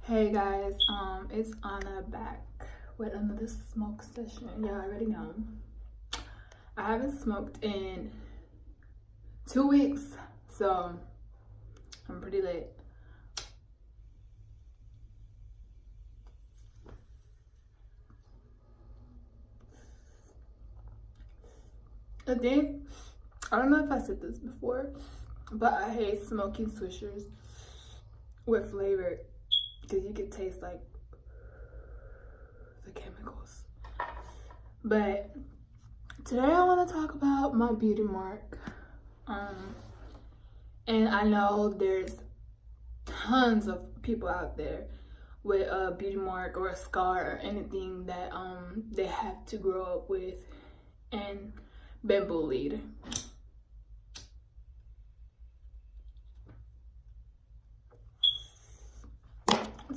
Hey guys, it's Anna back with another smoke session. Y'all already know I haven't smoked in 2 weeks, so I'm pretty lit. I don't know if I said this before, but I hate smoking swishers with flavor because you can taste like the chemicals. But today I want to talk about my beauty mark. And I know there's tons of people out there with a beauty mark or a scar or anything that they have to grow up with and been bullied.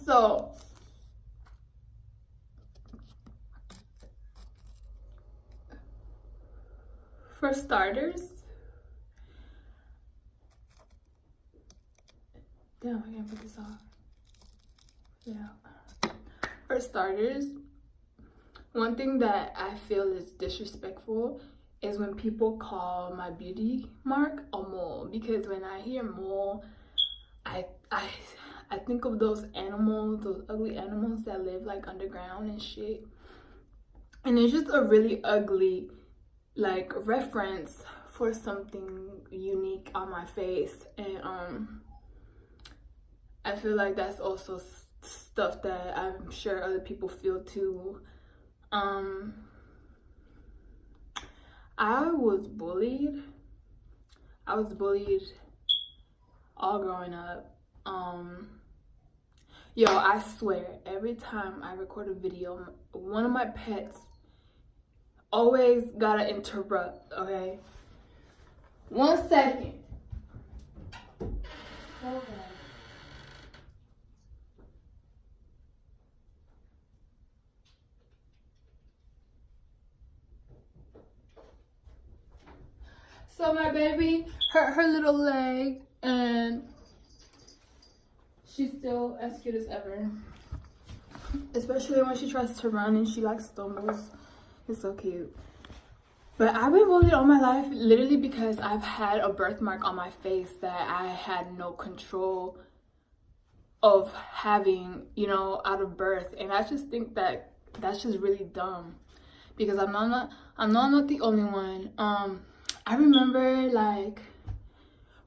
So for starters, damn, I can't put this off. Yeah. For starters, one thing that I feel is disrespectful is when people call my beauty mark a mole, because when I hear mole, I think of those animals, those ugly animals that live like underground and shit. And it's just a really ugly like reference for something unique on my face. And I feel like that's also stuff that I'm sure other people feel too. I was bullied all growing up. Yo, I swear, every time I record a video, one of my pets always gotta interrupt, okay? 1 second. Okay. So my baby hurt her little leg and she's still as cute as ever. Especially when she tries to run and she like stumbles. It's so cute. But I've been bullied all my life literally because I've had a birthmark on my face that I had no control of having, you know, out of birth. And I just think that that's just really dumb, because I'm not the only one. I remember like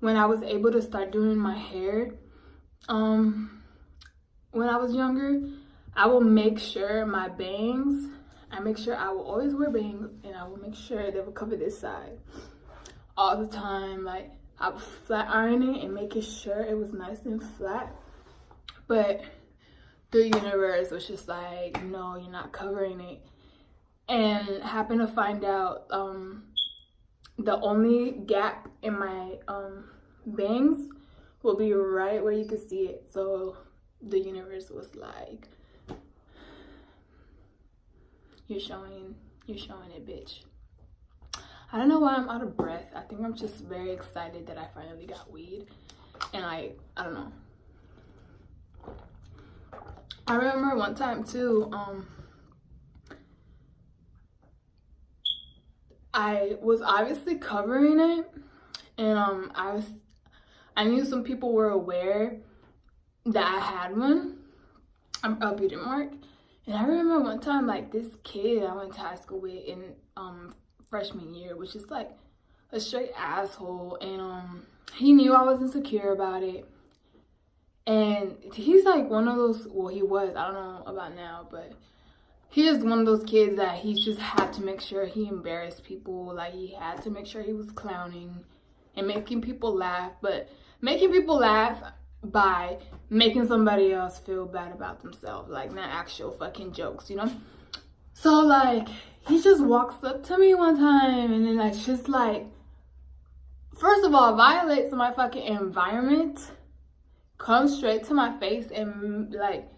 when I was able to start doing my hair when I was younger, I will make sure my bangs, I will always wear bangs, and I will make sure they will cover this side all the time. Like I would flat iron it and making sure it was nice and flat. But the universe was just like, no, you're not covering it. And happened to find out the only gap in my bangs will be right where you can see it. So the universe was like, you're showing it, bitch. I don't know why I'm out of breath. I think I'm just very excited that I finally got weed. And I don't know. I remember one time too, I was obviously covering it, and I knew some people were aware that I had one, a beauty mark. And I remember one time, like, this kid I went to high school with in freshman year, which is like a straight asshole, and he knew I was insecure about it. And he's like one of those, well, he was, I don't know about now, but he is one of those kids that he just had to make sure he embarrassed people. Like, he had to make sure he was clowning and making people laugh, but making people laugh by making somebody else feel bad about themselves, like not actual fucking jokes, you know? So like, he just walks up to me one time and then like just like, first of all, violates my fucking environment, comes straight to my face and like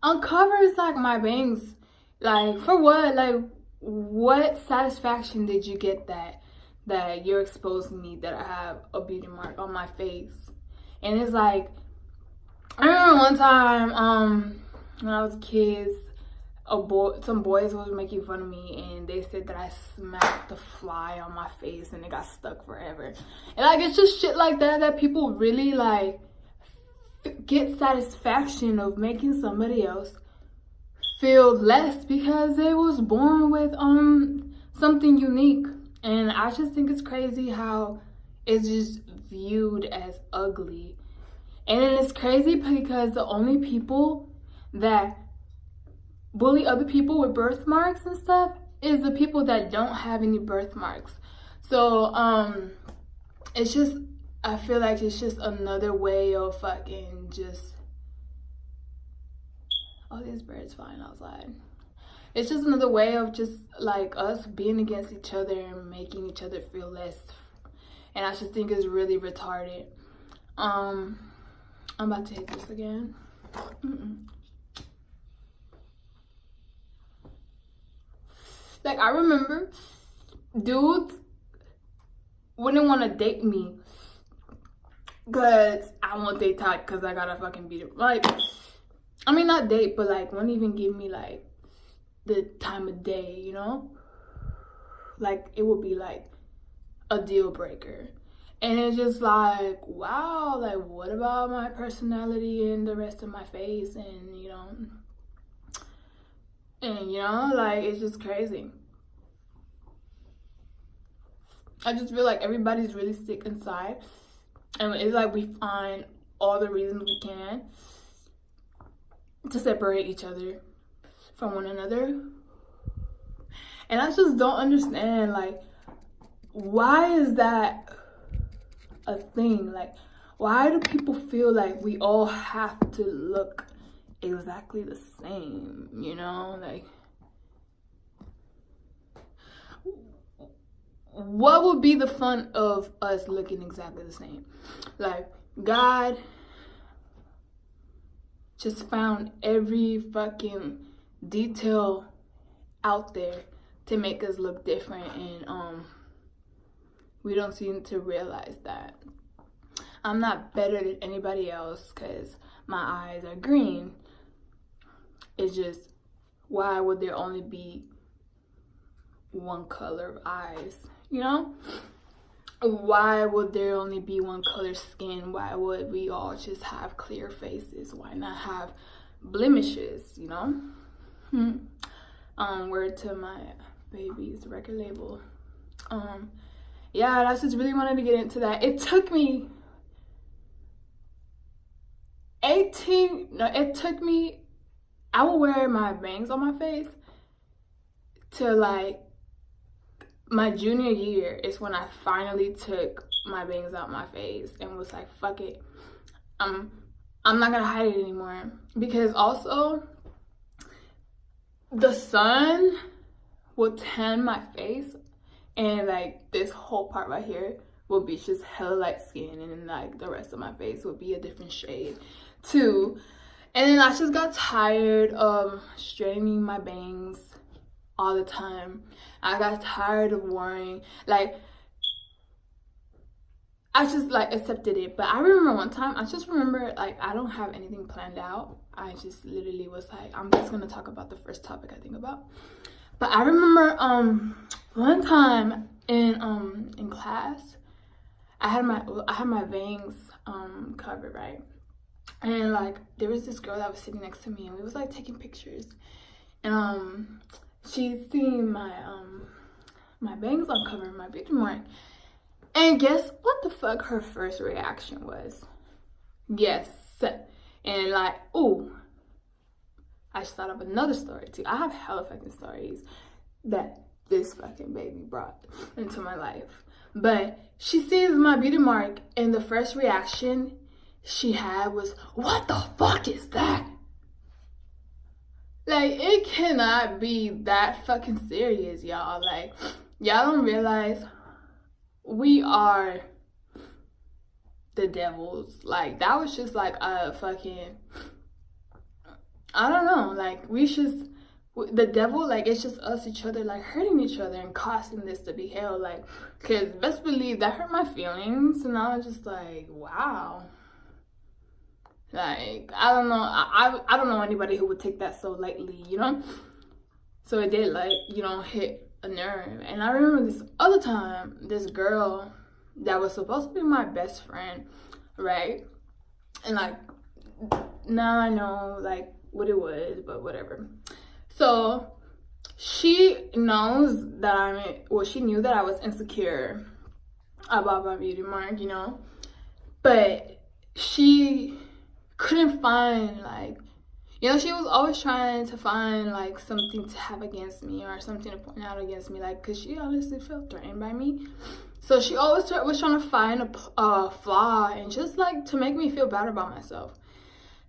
uncovers like my bangs. Like, for what? Like, what satisfaction did you get that you're exposing me that I have a beauty mark on my face? And it's like, I remember one time, when I was kids, some boys was making fun of me, and they said that I smacked the fly on my face and it got stuck forever. And like, it's just shit like that that people really like get satisfaction of making somebody else feel less because they was born with something unique. And I just think it's crazy how it's just viewed as ugly. And then it's crazy because the only people that bully other people with birthmarks and stuff is the people that don't have any birthmarks. So it's just, I feel like it's just another way of fucking just, oh, these birds flying outside. It's just another way of just like us being against each other and making each other feel less. And I just think it's really retarded. I'm about to hit this again. Like, I remember dudes wouldn't want to date me because I won't date type because I gotta fucking beat it. Like, I mean, not date, but like, won't even give me like the time of day, you know? Like, it would be like a deal breaker. And it's just like, wow, like, what about my personality and the rest of my face? And, you know, like, it's just crazy. I just feel like everybody's really sick inside. And it's like we find all the reasons we can to separate each other from one another. And I just don't understand, like, why is that a thing? Like, why do people feel like we all have to look exactly the same, you know? Like, what would be the fun of us looking exactly the same? Like, God just found every fucking detail out there to make us look different, and we don't seem to realize that. I'm not better than anybody else because my eyes are green. It's just, why would there only be one color of eyes, you know? Why would there only be one color skin? Why would we all just have clear faces? Why not have blemishes, you know? Word to my baby's record label. Yeah, I just really wanted to get into that. It took me I would wear my bangs on my face to like my junior year is when I finally took my bangs out my face and was like, fuck it. I'm not gonna hide it anymore. Because also the sun will tan my face, and like this whole part right here will be just hella light skin, and then like the rest of my face will be a different shade too. And then I just got tired of straightening my bangs all the time. I got tired of worrying. Like, I just like accepted it. But I remember one time, I just remember like I don't have anything planned out. I just literally was like, I'm just gonna talk about the first topic I think about. But I remember one time in class, I had my bangs covered, right? And like there was this girl that was sitting next to me, and we was like taking pictures. And she seen my my bangs uncovered, my beauty mark. And guess what the fuck her first reaction was? Yes. And like, ooh, I just thought of another story too. I have hella fucking stories that this fucking baby brought into my life. But she sees my beauty mark, and the first reaction she had was, what the fuck is that? Like, it cannot be that fucking serious, y'all. Like, y'all don't realize we are the devils. Like, that was just like a fucking, I don't know, like, we just, the devil, like, it's just us, each other, like, hurting each other and causing this to be hell. Like, because best believe that hurt my feelings, and I was just like, wow. Like, I don't know. I don't know anybody who would take that so lightly, you know? So it did, like, you know, hit a nerve. And I remember this other time, this girl that was supposed to be my best friend, right? And, like, now I know, like, what it was, but whatever. So she knows that she knew that I was insecure about my beauty mark, you know? But she couldn't find, like, you know, she was always trying to find, like, something to have against me or something to point out against me, like, because she honestly felt threatened by me. So she always was trying to find a flaw and just, like, to make me feel bad about myself.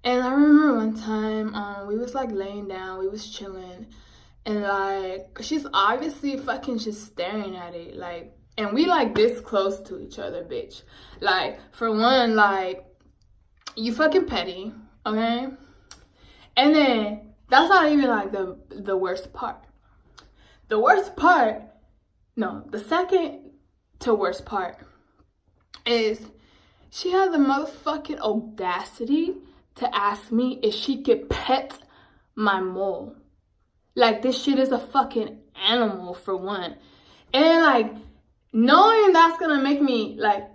And I remember one time, we was, like, laying down, we was chilling, and, like, she's obviously fucking just staring at it, like, and we, like, this close to each other, bitch. Like, for one, like, you fucking petty, okay? And then, that's not even, like, the worst part. The worst part, no, the second to worst part is she had the motherfucking audacity to ask me if she could pet my mole. Like, this shit is a fucking animal, for one. And, like, knowing that's gonna make me, like,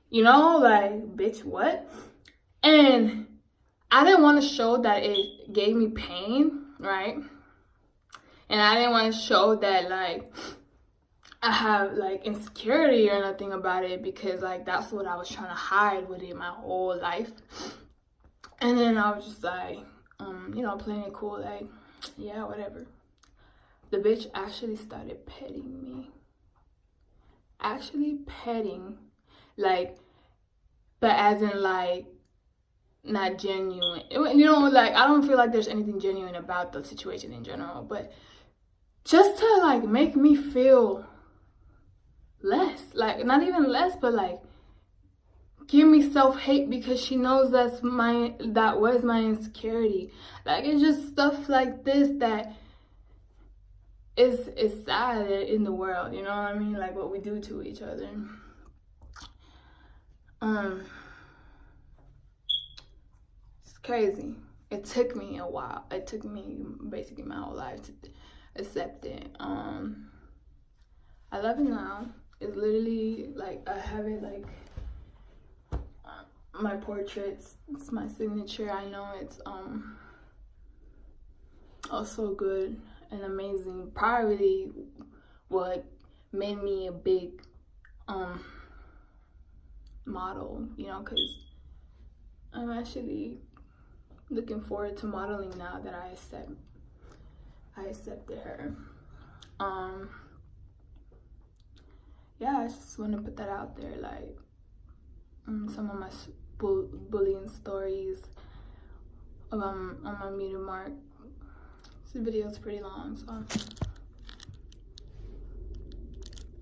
you know, like, bitch, what? And I didn't want to show that it gave me pain, right? And I didn't want to show that, like, I have, like, insecurity or nothing about it, because, like, that's what I was trying to hide with it my whole life. And then I was just like, you know, playing it cool, like, yeah, whatever. The bitch actually started petting me. Actually petting, like, but as in, like, not genuine. You know, like, I don't feel like there's anything genuine about the situation in general, but just to, like, make me feel less, like, not even less, but, like, give me self-hate, because she knows that was my insecurity. Like, it's just stuff like this that is sad in the world, you know what I mean? Like, what we do to each other. It's crazy. It took me a while. It took me basically my whole life to accept it. I love it now. It's literally, like, I have it, like, my portraits. It's my signature. I know it's also good and amazing. Probably what made me a big model, you know, because I'm actually looking forward to modeling now that I accepted her. Yeah, I just want to put that out there, like, some of my bullying stories on my meter mark. This video is pretty long, so